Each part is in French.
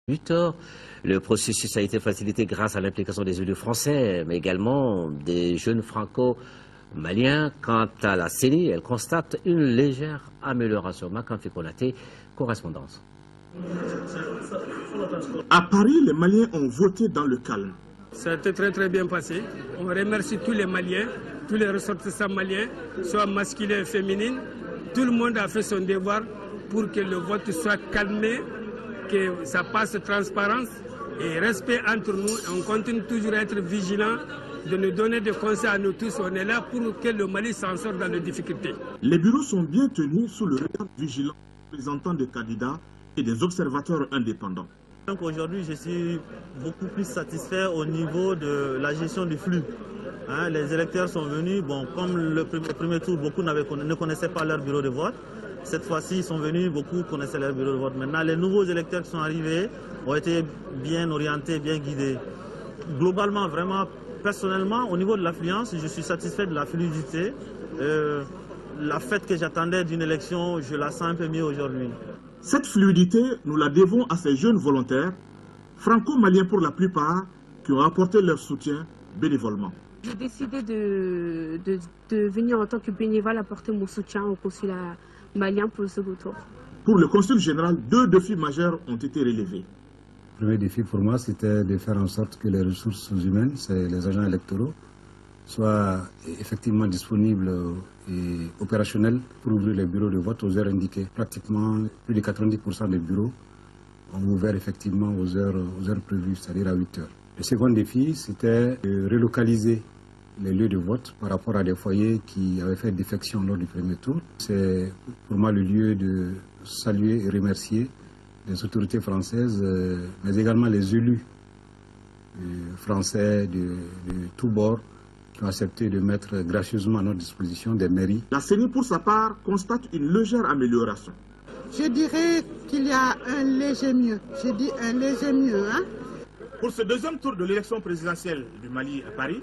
8 heures. Le processus a été facilité grâce à l'implication des élus français, mais également des jeunes franco-maliens. Quant à la CENI, elle constate une légère amélioration. Makanfi Konaté, correspondance. À Paris, les Maliens ont voté dans le calme. Ça a été très bien passé. On remercie tous les Maliens, tous les ressortissants maliens, soit masculins et féminins. Tout le monde a fait son devoir pour que le vote soit calmé, que ça passe transparence et respect entre nous. On continue toujours à être vigilants, de nous donner des conseils à nous tous. On est là pour que le Mali s'en sorte dans les difficultés. Les bureaux sont bien tenus sous le regard vigilant des représentants des candidats et des observateurs indépendants. Donc aujourd'hui, je suis beaucoup plus satisfait au niveau de la gestion du flux. Les électeurs sont venus, bon, comme le premier tour, beaucoup ne connaissaient pas leur bureau de vote. Cette fois-ci, ils sont venus, beaucoup connaissaient leur bureau de vote. Maintenant, les nouveaux électeurs qui sont arrivés ont été bien orientés, bien guidés. Globalement, vraiment, personnellement, au niveau de l'affluence, je suis satisfait de la fluidité. La fête que j'attendais d'une élection, je la sens un peu mieux aujourd'hui. Cette fluidité, nous la devons à ces jeunes volontaires, franco-maliens pour la plupart, qui ont apporté leur soutien bénévolement. J'ai décidé de venir en tant que bénévole apporter mon soutien au consulat malien pour le second tour. Pour le consul général, 2 défis majeurs ont été relevés. Le premier défi pour moi, c'était de faire en sorte que les ressources humaines, c'est les agents électoraux, soient effectivement disponibles et opérationnels pour ouvrir les bureaux de vote aux heures indiquées. Pratiquement plus de 90% des bureaux ont ouvert effectivement aux heures prévues, c'est-à-dire à 8 heures. Le second défi, c'était de relocaliser les lieux de vote par rapport à des foyers qui avaient fait défection lors du premier tour. C'est pour moi le lieu de saluer et remercier les autorités françaises, mais également les élus français de tous bords qui ont accepté de mettre gracieusement à notre disposition des mairies. La CENI, pour sa part, constate une légère amélioration. Je dirais qu'il y a un léger mieux. Je dis un léger mieux. Pour ce deuxième tour de l'élection présidentielle du Mali à Paris,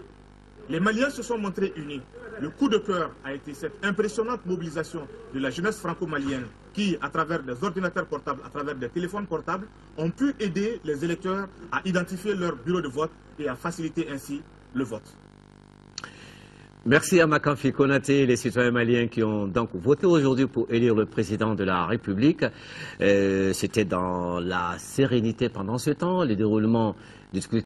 les Maliens se sont montrés unis. Le coup de cœur a été cette impressionnante mobilisation de la jeunesse franco-malienne qui, à travers des ordinateurs portables, à travers des téléphones portables, ont pu aider les électeurs à identifier leur bureau de vote et à faciliter ainsi le vote. Merci à Makanfi Konaté, les citoyens maliens qui ont donc voté aujourd'hui pour élire le président de la République. C'était dans la sérénité pendant ce temps, le déroulement du scrutin.